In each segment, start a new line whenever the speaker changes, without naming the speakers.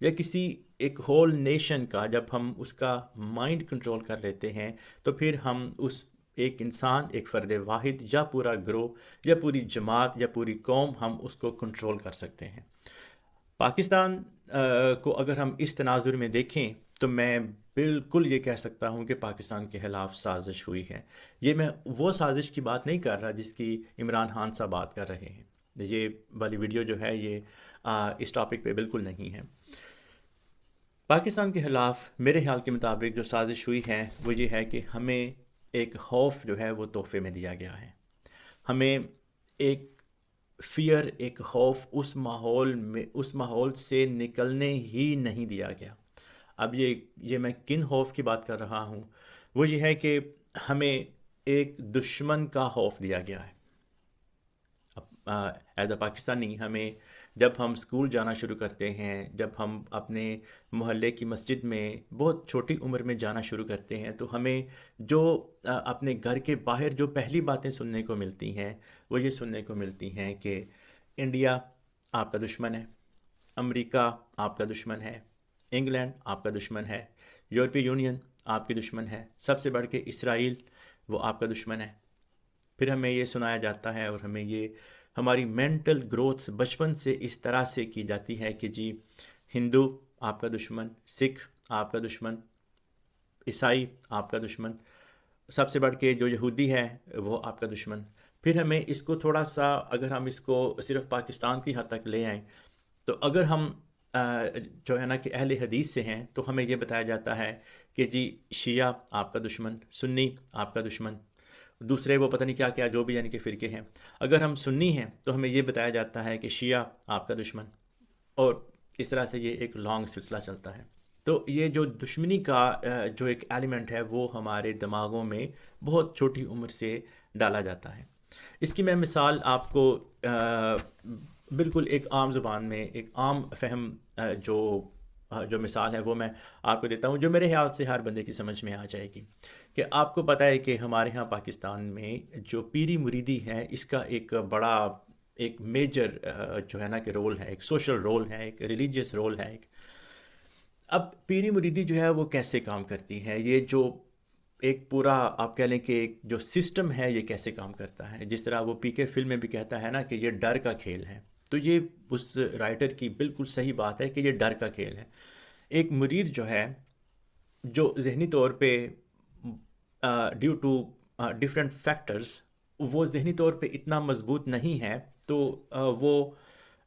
یا کسی ایک ہول نیشن کا جب ہم اس کا مائنڈ کنٹرول کر لیتے ہیں تو پھر ہم اس ایک انسان، ایک فرد واحد یا پورا گروہ یا پوری جماعت یا پوری قوم، ہم اس کو کنٹرول کر سکتے ہیں۔ پاکستان کو اگر ہم اس تناظر میں دیکھیں تو میں بالکل یہ کہہ سکتا ہوں کہ پاکستان کے خلاف سازش ہوئی ہے۔ یہ میں وہ سازش کی بات نہیں کر رہا جس کی عمران خان صاحب بات کر رہے ہیں۔ یہ والی ویڈیو جو ہے یہ اس ٹاپک پہ بالکل نہیں ہے۔ پاکستان کے خلاف میرے خیال کے مطابق جو سازش ہوئی ہے وہ یہ ہے کہ ہمیں ایک خوف جو ہے وہ تحفے میں دیا گیا ہے۔ ہمیں ایک فیئر، ایک خوف اس ماحول سے نکلنے ہی نہیں دیا گیا۔ اب یہ میں کن خوف کی بات کر رہا ہوں، وہ یہ ہے کہ ہمیں ایک دشمن کا خوف دیا گیا ہے۔ ایز اے پاکستانی ہمیں جب ہم اسکول جانا شروع کرتے ہیں، جب ہم اپنے محلے کی مسجد میں بہت چھوٹی عمر میں جانا شروع کرتے ہیں، تو ہمیں جو اپنے گھر کے باہر جو پہلی باتیں سننے کو ملتی ہیں وہ یہ سننے کو ملتی ہیں کہ انڈیا آپ کا دشمن ہے، امریکہ آپ کا دشمن ہے، انگلینڈ آپ کا دشمن ہے، یورپی یونین آپ کی دشمن ہے، سب سے بڑھ کے اسرائیل وہ آپ کا دشمن ہے۔ پھر ہمیں یہ سنایا جاتا ہے اور ہمیں یہ ہماری مینٹل گروتھ بچپن سے اس طرح سے کی جاتی ہے کہ جی ہندو آپ کا دشمن، سکھ آپ کا دشمن، عیسائی آپ کا دشمن، سب سے بڑھ کے جو یہودی ہے وہ آپ کا دشمن۔ پھر ہمیں اس کو تھوڑا سا اگر ہم اس کو صرف پاکستان کی حد تک لے آئیں تو اگر ہم جو ہے نا کہ اہل حدیث سے ہیں تو ہمیں یہ بتایا جاتا ہے کہ جی شیعہ آپ کا دشمن، سنی آپ کا دشمن، دوسرے وہ پتہ نہیں کیا کیا جو بھی یعنی کہ فرقے ہیں۔ اگر ہم سنی ہیں تو ہمیں یہ بتایا جاتا ہے کہ شیعہ آپ کا دشمن، اور اس طرح سے یہ ایک لانگ سلسلہ چلتا ہے۔ تو یہ جو دشمنی کا جو ایک ایلیمنٹ ہے وہ ہمارے دماغوں میں بہت چھوٹی عمر سے ڈالا جاتا ہے۔ اس کی میں مثال آپ کو بالکل ایک عام زبان میں ایک عام فہم جو مثال ہے وہ میں آپ کو دیتا ہوں، جو میرے خیال سے ہر بندے کی سمجھ میں آ جائے گی۔ کہ آپ کو پتہ ہے کہ ہمارے ہاں پاکستان میں جو پیری مریدی ہے اس کا ایک بڑا ایک میجر جو ہے نا کہ رول ہے، ایک سوشل رول ہے، ایک ریلیجیس رول ہے۔ اب پیری مریدی جو ہے وہ کیسے کام کرتی ہے، یہ جو ایک پورا آپ کہہ لیں کہ ایک جو سسٹم ہے یہ کیسے کام کرتا ہے، جس طرح وہ پی کے فلم میں بھی کہتا ہے نا کہ یہ ڈر کا کھیل ہے، تو یہ اس رائٹر کی بالکل صحیح بات ہے کہ یہ ڈر کا کھیل ہے۔ ایک مرید جو ہے جو ذہنی طور پہ ڈیو ٹو ڈفرینٹ فیکٹرز وہ ذہنی طور پہ اتنا مضبوط نہیں ہے، تو وہ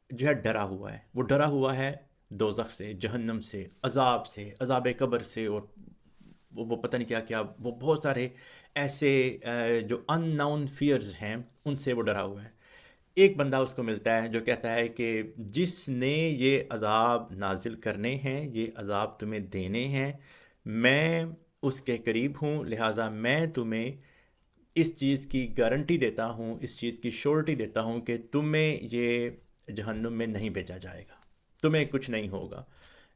جو ہے ڈرا ہوا ہے، وہ ڈرا ہوا ہے دوزخ سے، جہنم سے، عذاب سے، عذاب قبر سے، اور وہ پتہ نہیں کیا کیا، وہ بہت سارے ایسے جو ان نون فیئرز ہیں ان سے وہ ڈرا ہوا ہے۔ ایک بندہ اس کو ملتا ہے جو کہتا ہے کہ جس نے یہ عذاب نازل کرنے ہیں، یہ عذاب تمہیں دینے ہیں، میں اس کے قریب ہوں، لہٰذا میں تمہیں اس چیز کی گارنٹی دیتا ہوں، اس چیز کی شورٹی دیتا ہوں کہ تمہیں یہ جہنم میں نہیں بھیجا جائے گا، تمہیں کچھ نہیں ہوگا۔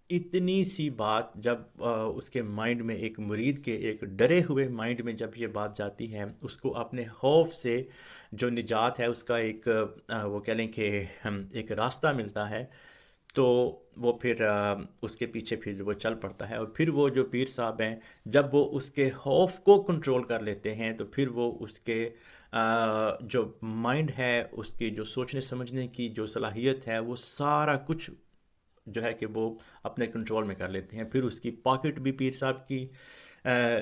اتنی سی بات جب اس کے مائنڈ میں، ایک مرید کے ایک ڈرے ہوئے مائنڈ میں جب یہ بات جاتی ہے، اس کو اپنے خوف سے جو نجات ہے اس کا ایک وہ کہہ لیں کہ ایک راستہ ملتا ہے، تو وہ پھر اس کے پیچھے پھر وہ چل پڑتا ہے۔ اور پھر وہ جو پیر صاحب ہیں جب وہ اس کے خوف کو کنٹرول کر لیتے ہیں تو پھر وہ اس کے جو مائنڈ ہے، اس کی جو سوچنے سمجھنے کی جو صلاحیت ہے، وہ سارا کچھ جو ہے کہ وہ اپنے کنٹرول میں کر لیتے ہیں۔ پھر اس کی پاکٹ بھی پیر صاحب کی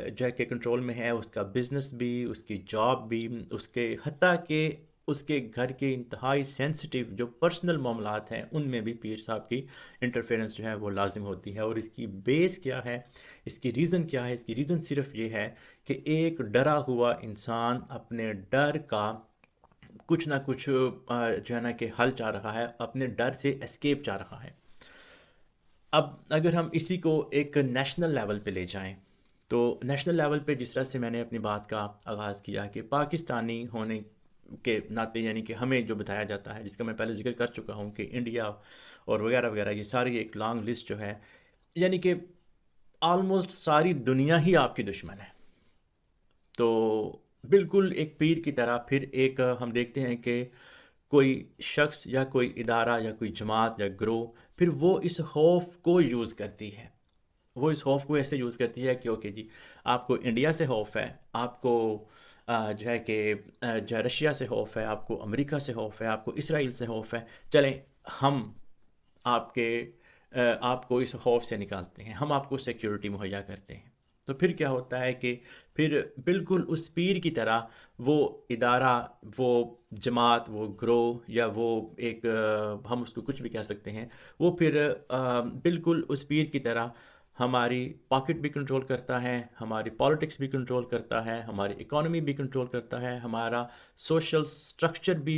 جو ہے کہ کنٹرول میں ہے، اس کا بزنس بھی، اس کی جاب بھی، اس کے حتیٰ کہ اس کے گھر کے انتہائی سینسٹیو جو پرسنل معاملات ہیں ان میں بھی پیر صاحب کی انٹرفیرنس جو ہے وہ لازم ہوتی ہے۔ اور اس کی بیس کیا ہے، اس کی ریزن کیا ہے؟ اس کی ریزن صرف یہ ہے کہ ایک ڈرا ہوا انسان اپنے ڈر کا کچھ نہ کچھ جو ہے نا کہ حل چاہ رہا ہے، اپنے ڈر سے اسکیپ چاہ رہا ہے۔ اب اگر ہم اسی کو ایک نیشنل لیول پہ لے جائیں تو نیشنل لیول پہ جس طرح سے میں نے اپنی بات کا آغاز کیا کہ پاکستانی ہونے کے ناطے یعنی کہ ہمیں جو بتایا جاتا ہے، جس کا میں پہلے ذکر کر چکا ہوں کہ انڈیا اور وغیرہ وغیرہ، یہ ساری ایک لانگ لسٹ جو ہے، یعنی کہ آلموسٹ ساری دنیا ہی آپ کی دشمن ہے۔ تو بالکل ایک پیر کی طرح پھر ایک ہم دیکھتے ہیں کہ کوئی شخص یا کوئی ادارہ یا کوئی جماعت یا گروہ پھر وہ اس خوف کو یوز کرتی ہے، وہ اس خوف کو ایسے یوز کرتی ہے کہ اوکے جی آپ کو انڈیا سے خوف ہے، آپ کو جو ہے کہ جو ہے رشیا سے خوف ہے، آپ کو امریکہ سے خوف ہے، آپ کو اسرائیل سے خوف ہے، چلیں ہم آپ کے آپ کو اس خوف سے نکالتے ہیں، ہم آپ کو سیکیورٹی مہیا کرتے ہیں۔ تو پھر کیا ہوتا ہے کہ پھر بالکل اس پیر کی طرح وہ ادارہ، وہ جماعت، وہ گروہ یا وہ ایک ہم اس کو کچھ بھی کہہ سکتے ہیں، وہ پھر بالکل اس پیر کی طرح ہماری پاکٹ بھی کنٹرول کرتا ہے، ہماری پالیٹکس بھی کنٹرول کرتا ہے، ہماری اکانومی بھی کنٹرول کرتا ہے، ہمارا سوشل سٹرکچر بھی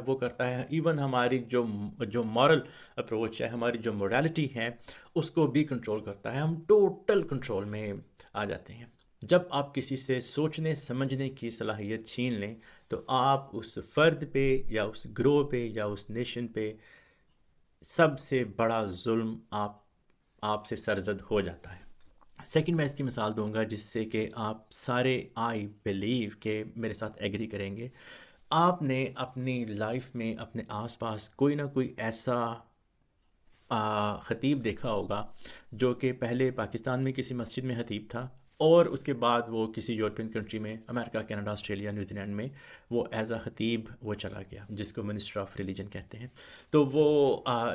وہ کرتا ہے، ایون ہماری جو مورل اپروچ ہے، ہماری جو موریلٹی ہے اس کو بھی کنٹرول کرتا ہے۔ ہم ٹوٹل کنٹرول میں آ جاتے ہیں۔ جب آپ کسی سے سوچنے سمجھنے کی صلاحیت چھین لیں تو آپ اس فرد پہ یا اس گروہ پہ یا اس نیشن پہ سب سے بڑا ظلم آپ سے سرزد ہو جاتا ہے۔ سیکنڈ میں اس کی مثال دوں گا جس سے کہ آپ سارے آئی بلیو کہ میرے ساتھ ایگری کریں گے۔ آپ نے اپنی لائف میں اپنے آس پاس کوئی نہ کوئی ایسا خطیب دیکھا ہوگا جو کہ پہلے پاکستان میں کسی مسجد میں خطیب تھا اور اس کے بعد وہ کسی یورپین کنٹری میں، امریکہ، کینیڈا، آسٹریلیا، نیوزی لینڈ میں وہ ایز اے خطیب وہ چلا گیا، جس کو منسٹر آف ریلیجن کہتے ہیں۔ تو وہ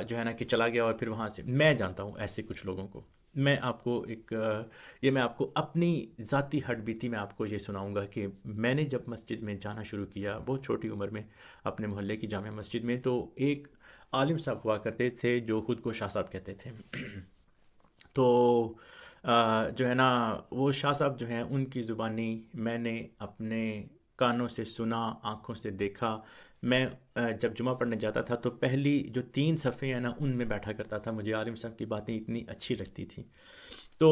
جو ہے نا کہ چلا گیا اور پھر وہاں سے میں جانتا ہوں ایسے کچھ لوگوں کو۔ میں آپ کو یہ میں آپ کو اپنی ذاتی ہڈ بیتی میں آپ کو یہ سناؤں گا کہ میں نے جب مسجد میں جانا شروع کیا بہت چھوٹی عمر میں اپنے محلے کی جامع مسجد میں، تو ایک عالم صاحب ہوا کرتے تھے جو خود کو شاہ صاحب کہتے تھے۔ تو جو ہے نا وہ شاہ صاحب جو ہیں ان کی زبانی میں نے اپنے کانوں سے سنا، آنکھوں سے دیکھا۔ میں جب جمعہ پڑھنے جاتا تھا تو پہلی جو 3 صفحے ہیں نا ان میں بیٹھا کرتا تھا، مجھے عالم صاحب کی باتیں اتنی اچھی لگتی تھیں۔ تو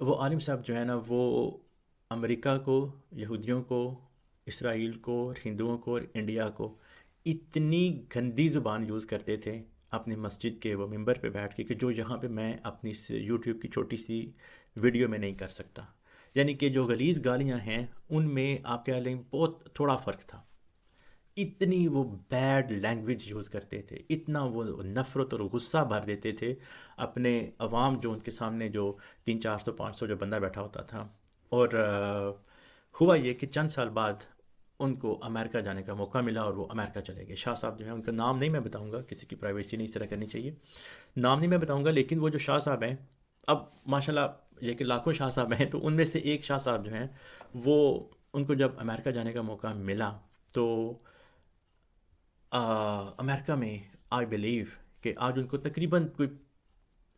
وہ عالم صاحب جو ہے نا وہ امریکہ کو، یہودیوں کو، اسرائیل کو، اور ہندوؤں کو اور انڈیا کو اتنی گندی زبان یوز کرتے تھے اپنی مسجد کے وہ ممبر پہ بیٹھ کے کہ جو یہاں پہ میں اپنی یوٹیوب کی چھوٹی سی ویڈیو میں نہیں کر سکتا۔ یعنی کہ جو غلیظ گالیاں ہیں ان میں آپ کہہ لیں بہت تھوڑا فرق تھا۔ اتنی وہ بیڈ لینگویج یوز کرتے تھے، اتنا وہ نفرت اور غصہ بھر دیتے تھے اپنے عوام جو ان کے سامنے جو 300 400 500 جو بندہ بیٹھا ہوتا تھا۔ اور ہوا یہ کہ چند سال بعد ان کو امریکہ جانے کا موقع ملا اور وہ امریکہ چلے گئے۔ شاہ صاحب جو ہیں ان کا نام نہیں میں بتاؤں گا، کسی کی پرائیویسی نہیں اس طرح کرنی چاہیے، نام نہیں میں بتاؤں گا، لیکن وہ جو شاہ صاحب ہیں، اب ماشاءاللہ یہ کہ لاکھوں شاہ صاحب ہیں، تو ان میں سے ایک شاہ صاحب جو ہیں وہ ان کو جب امریکہ جانے کا موقع ملا تو امریکہ میں آئی بلیو کہ آج ان کو تقریباً کوئی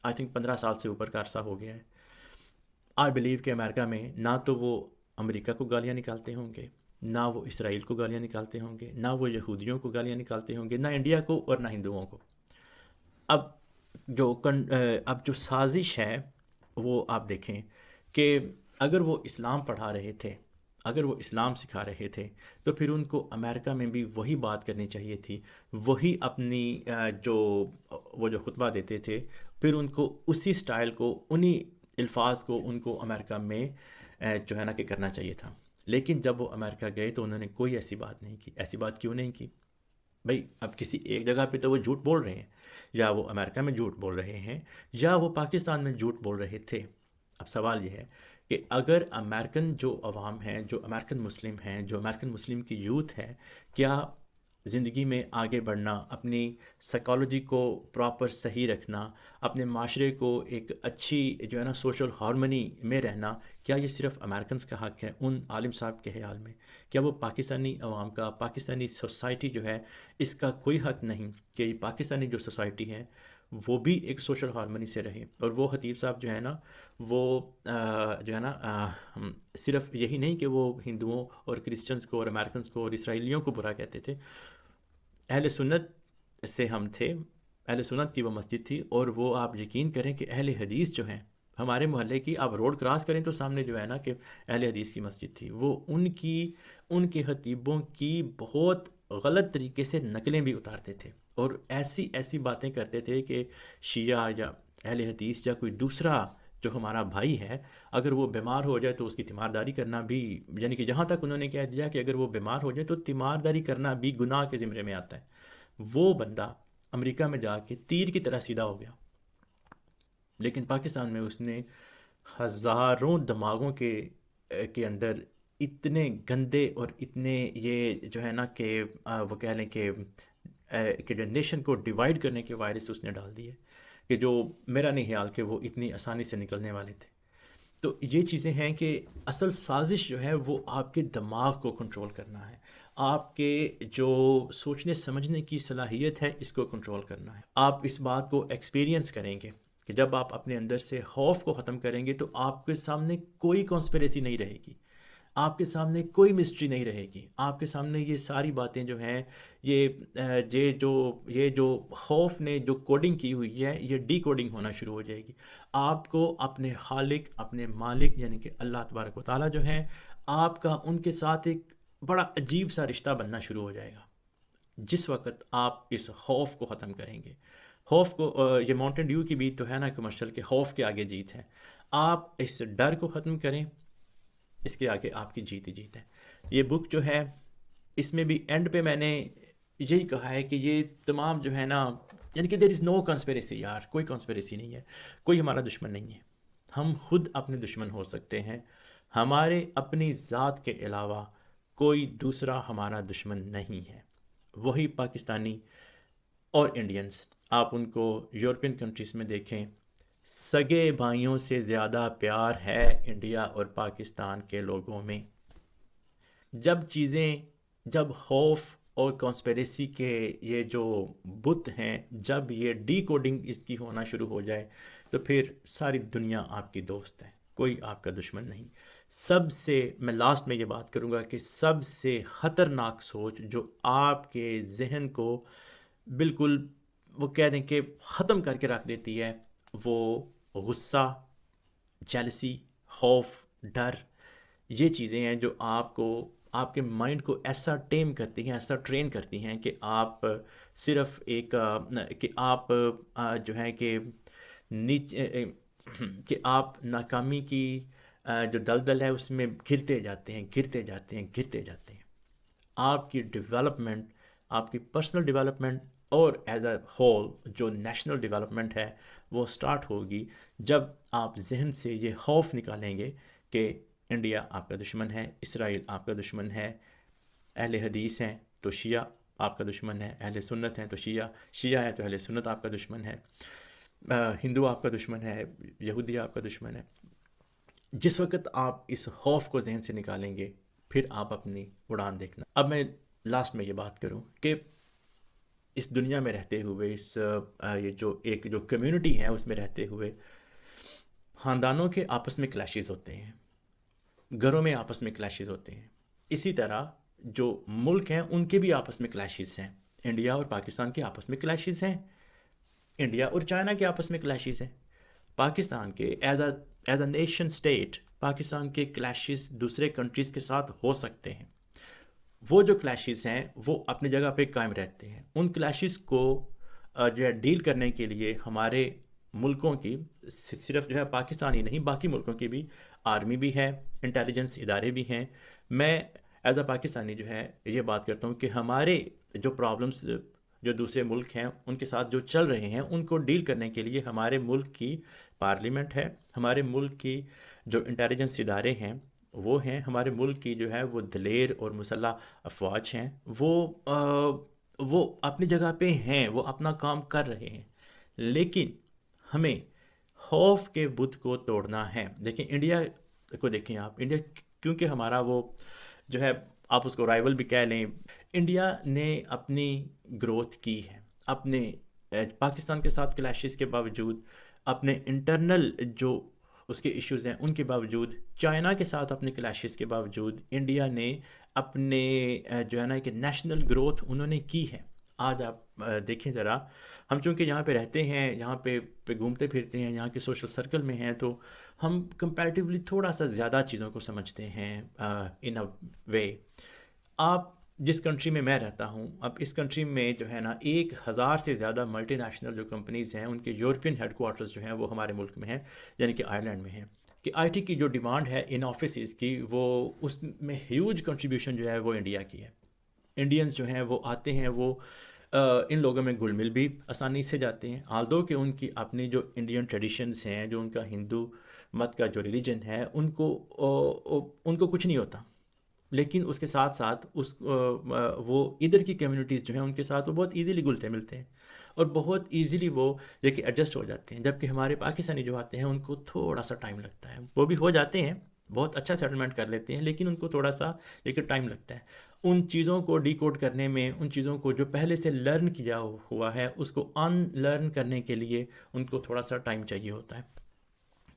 آئی تھنک 15 سال سے اوپر کا عرصہ ہو گیا ہے۔ آئی بلیو کہ امریکہ میں نہ تو وہ امریکہ کو گالیاں نکالتے ہوں گے، نہ وہ اسرائیل کو گالیاں نکالتے ہوں گے، نہ وہ یہودیوں کو گالیاں نکالتے ہوں گے، نہ انڈیا کو اور نہ ہندوؤں کو۔ اب اب جو سازش ہے وہ آپ دیکھیں کہ اگر وہ اسلام پڑھا رہے تھے، اگر وہ اسلام سکھا رہے تھے تو پھر ان کو امریکہ میں بھی وہی بات کرنی چاہیے تھی، وہی اپنی وہ جو خطبہ دیتے تھے پھر ان کو اسی سٹائل کو، انہی الفاظ کو ان کو امریکہ میں جو ہے نا کہ کرنا چاہیے تھا۔ لیکن جب وہ امریکہ گئے تو انہوں نے کوئی ایسی بات نہیں کی۔ ایسی بات کیوں نہیں کی؟ بھئی اب کسی ایک جگہ پہ تو وہ جھوٹ بول رہے ہیں، یا وہ امریکہ میں جھوٹ بول رہے ہیں یا وہ پاکستان میں جھوٹ بول رہے تھے۔ اب سوال یہ ہے کہ اگر امریکن جو عوام ہیں، جو امریکن مسلم ہیں، جو امریکن مسلم کی یوتھ ہے، کیا زندگی میں آگے بڑھنا، اپنی سائیکالوجی کو پراپر صحیح رکھنا، اپنے معاشرے کو ایک اچھی جو ہے نا سوشل ہارمنی میں رہنا، کیا یہ صرف امریکنز کا حق ہے ان عالم صاحب کے خیال میں؟ کیا وہ پاکستانی عوام کا، پاکستانی سوسائٹی جو ہے اس کا کوئی حق نہیں کہ یہ پاکستانی جو سوسائٹی ہے وہ بھی ایک سوشل ہارمنی سے رہے؟ اور وہ خطیب صاحب جو ہے نا وہ جو ہے نا صرف یہی نہیں کہ وہ ہندوؤں اور کرسچنز کو اور امریکنز کو اور اسرائیلیوں کو برا کہتے تھے، اہل سنت سے ہم تھے، اہل سنت کی وہ مسجد تھی، اور وہ آپ یقین کریں کہ اہل حدیث جو ہیں ہمارے محلے کی، آپ روڈ کراس کریں تو سامنے جو ہے نا کہ اہل حدیث کی مسجد تھی، وہ ان کے خطیبوں کی بہت غلط طریقے سے نقلیں بھی اتارتے تھے اور ایسی باتیں کرتے تھے کہ شیعہ یا اہل حدیث یا کوئی دوسرا جو ہمارا بھائی ہے اگر وہ بیمار ہو جائے تو اس کی تیمارداری کرنا بھی، یعنی کہ جہاں تک انہوں نے کہہ دیا کہ اگر وہ بیمار ہو جائے تو تیمارداری کرنا بھی گناہ کے زمرے میں آتا ہے۔ وہ بندہ امریکہ میں جا کے تیر کی طرح سیدھا ہو گیا، لیکن پاکستان میں اس نے ہزاروں دماغوں کے اندر اتنے گندے اور اتنے یہ جو ہے نا کہ وہ کہہ لیں کہ جو نیشن کو ڈیوائیڈ کرنے کے وائرس اس نے ڈال دیے کہ جو میرا نہیں خیال کہ وہ اتنی آسانی سے نکلنے والے تھے۔ تو یہ چیزیں ہیں کہ اصل سازش جو ہے وہ آپ کے دماغ کو کنٹرول کرنا ہے، آپ کے جو سوچنے سمجھنے کی صلاحیت ہے اس کو کنٹرول کرنا ہے۔ آپ اس بات کو ایکسپیرینس کریں گے کہ جب آپ اپنے اندر سے خوف کو ختم کریں گے تو آپ کے سامنے کوئی کانسپریسی نہیں رہے گی، آپ کے سامنے کوئی مسٹری نہیں رہے گی، آپ کے سامنے یہ ساری باتیں جو ہیں یہ جو خوف نے جو کوڈنگ کی ہوئی ہے یہ ڈی کوڈنگ ہونا شروع ہو جائے گی۔ آپ کو اپنے خالق، اپنے مالک یعنی کہ اللہ تبارک و تعالیٰ جو ہیں، آپ کا ان کے ساتھ ایک بڑا عجیب سا رشتہ بننا شروع ہو جائے گا جس وقت آپ اس خوف کو ختم کریں گے۔ خوف کو یہ ماؤنٹین ڈیو کی بھی تو ہے نا کمرشل کے خوف کے آگے جیت ہے۔ آپ اس ڈر کو ختم کریں، اس کے آگے آپ کی جیت ہی جیت ہے۔ یہ بک جو ہے اس میں بھی اینڈ پہ میں نے یہی کہا ہے کہ یہ تمام جو ہے نا یعنی کہ دیر از نو کنسپیریسی، یار کوئی کنسپیریسی نہیں ہے، کوئی ہمارا دشمن نہیں ہے، ہم خود اپنے دشمن ہو سکتے ہیں، ہمارے اپنی ذات کے علاوہ کوئی دوسرا ہمارا دشمن نہیں ہے، وہی پاکستانی اور انڈینس۔ آپ ان کو یورپین کنٹریز میں دیکھیں، سگے بھائیوں سے زیادہ پیار ہے انڈیا اور پاکستان کے لوگوں میں۔ جب خوف اور کانسپیریسی کے یہ جو بت ہیں، جب یہ ڈی کوڈنگ اس کی ہونا شروع ہو جائے تو پھر ساری دنیا آپ کی دوست ہے، کوئی آپ کا دشمن نہیں۔ سب سے میں لاسٹ میں یہ بات کروں گا کہ سب سے خطرناک سوچ جو آپ کے ذہن کو بالکل وہ کہہ دیں کہ ختم کر کے رکھ دیتی ہے، وہ غصہ، جیلسی، خوف، ڈر، یہ چیزیں ہیں جو آپ کے مائنڈ کو ایسا ٹیم کرتی ہیں، ایسا ٹرین کرتی ہیں کہ آپ صرف کہ آپ جو ہے کہ نیچے کہ آپ ناکامی کی جو دلدل ہے اس میں گرتے جاتے ہیں۔ آپ کی ڈیولپمنٹ، آپ کی پرسنل ڈیولپمنٹ اور ایز اے ہول جو نیشنل ڈیولپمنٹ ہے وہ سٹارٹ ہوگی جب آپ ذہن سے یہ خوف نکالیں گے کہ انڈیا آپ کا دشمن ہے، اسرائیل آپ کا دشمن ہے، اہل حدیث ہیں تو شیعہ آپ کا دشمن ہے، اہل سنت ہیں تو شیعہ ہیں تو اہل سنت آپ کا دشمن ہے، ہندو آپ کا دشمن ہے، یہودی آپ کا دشمن ہے۔ جس وقت آپ اس خوف کو ذہن سے نکالیں گے پھر آپ اپنی اڑان دیکھنا۔ اب میں لاسٹ میں یہ بات کروں کہ اس دنیا میں رہتے ہوئے یہ جو کمیونٹی ہے اس میں رہتے ہوئے خاندانوں کے آپس میں کلیشز ہوتے ہیں، گھروں میں آپس میں کلیشز ہوتے ہیں، اسی طرح جو ملک ہیں ان کے بھی آپس میں کلیشز ہیں۔ انڈیا اور پاکستان کے آپس میں کلیشز ہیں، انڈیا اور چائنا کے آپس میں کلیشز ہیں، پاکستان کے as a nation state Pakistan کے کلیشز دوسرے کنٹریز کے ساتھ ہو سکتے ہیں۔ وہ جو کلیشز ہیں وہ اپنی جگہ پہ قائم رہتے ہیں۔ ان کلیشز کو جو ہے ڈیل کرنے کے لیے ہمارے ملکوں کی صرف جو ہے پاکستانی نہیں باقی ملکوں کی بھی آرمی بھی ہے، انٹیلیجنس ادارے بھی ہیں۔ میں ایز اے پاکستانی جو ہے یہ بات کرتا ہوں کہ ہمارے جو پرابلمس جو دوسرے ملک ہیں ان کے ساتھ جو چل رہے ہیں ان کو ڈیل کرنے کے لیے ہمارے ملک کی پارلیمنٹ ہے، ہمارے ملک کی جو انٹیلیجنس ادارے ہیں وہ ہیں، ہمارے ملک کی جو ہے وہ دلیر اور مسلح افواج ہیں، وہ اپنی جگہ پہ ہیں، وہ اپنا کام کر رہے ہیں، لیکن ہمیں خوف کے بت کو توڑنا ہے۔ دیکھیں انڈیا کو دیکھیں، آپ انڈیا کیونکہ ہمارا وہ جو ہے آپ اس کو رائیول بھی کہہ لیں، انڈیا نے اپنی گروتھ کی ہے اپنے پاکستان کے ساتھ کلیشز کے باوجود، اپنے انٹرنل جو اس کے ایشوز ہیں ان کے باوجود، چائنا کے ساتھ اپنے کلیشز کے باوجود انڈیا نے اپنے جو ہے نا کہ نیشنل گروتھ انہوں نے کی ہے۔ آج آپ دیکھیں ذرا، ہم چونکہ یہاں پہ رہتے ہیں، یہاں پہ گھومتے پھرتے ہیں، یہاں کے سوشل سرکل میں ہیں، تو ہم کمپیریٹیولی تھوڑا سا زیادہ چیزوں کو سمجھتے ہیں ان اے وے۔ آپ جس کنٹری میں میں رہتا ہوں، اب اس کنٹری میں جو ہے نا 1000 سے زیادہ ملٹی نیشنل جو کمپنیز ہیں ان کے یورپین ہیڈ کوارٹرز جو ہیں وہ ہمارے ملک میں ہیں، یعنی کہ آئرلینڈ میں ہیں. کہ آئی ٹی کی جو ڈیمانڈ ہے ان آفیسز کی، وہ اس میں ہیوج کنٹریبیوشن جو ہے وہ انڈیا کی ہے. انڈینز جو ہیں وہ آتے ہیں، وہ ان لوگوں میں گل مل بھی آسانی سے جاتے ہیں، آلدو کہ ان کی اپنی جو انڈین ٹریڈیشنز ہیں، جو ان کا ہندو مت کا جو ریلیجن ہے، ان کو کچھ نہیں ہوتا. لیکن اس کے ساتھ ساتھ وہ ادھر کی کمیونٹیز جو ہیں ان کے ساتھ وہ بہت ایزیلی گلتے ملتے ہیں اور بہت ایزیلی وہ یہ کہ ایڈجسٹ ہو جاتے ہیں. جبکہ ہمارے پاکستانی جو آتے ہیں ان کو تھوڑا سا ٹائم لگتا ہے. وہ بھی ہو جاتے ہیں، بہت اچھا سیٹلمنٹ کر لیتے ہیں، لیکن ان کو تھوڑا سا ایک ٹائم لگتا ہے ان چیزوں کو ڈی کوڈ کرنے میں. ان چیزوں کو جو پہلے سے لرن کیا ہوا ہے اس کو ان لرن کرنے کے لیے ان کو تھوڑا سا ٹائم چاہیے ہوتا ہے.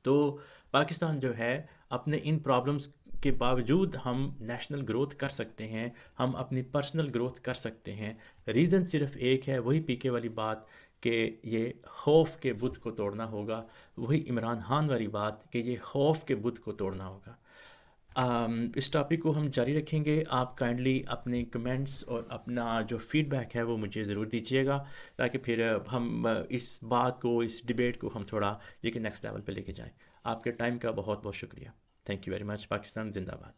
تو پاکستان جو ہے اپنے ان پرابلمس کے باوجود ہم نیشنل گروتھ کر سکتے ہیں، ہم اپنی پرسنل گروتھ کر سکتے ہیں. ریزن صرف ایک ہے، وہی پی کے والی بات کہ یہ خوف کے بت کو توڑنا ہوگا، وہی عمران خان والی بات کہ یہ خوف کے بت کو توڑنا ہوگا. اس ٹاپک کو ہم جاری رکھیں گے. آپ کائنڈلی اپنے کمنٹس اور اپنا جو فیڈ بیک ہے وہ مجھے ضرور دیجیے گا، تاکہ پھر ہم اس بات کو، اس ڈیبیٹ کو ہم تھوڑا یہ کہ نیکسٹ لیول پہ لے کے جائیں. آپ کے ٹائم کا بہت بہت شکریہ. Thank you very much. Pakistan زندہ باد.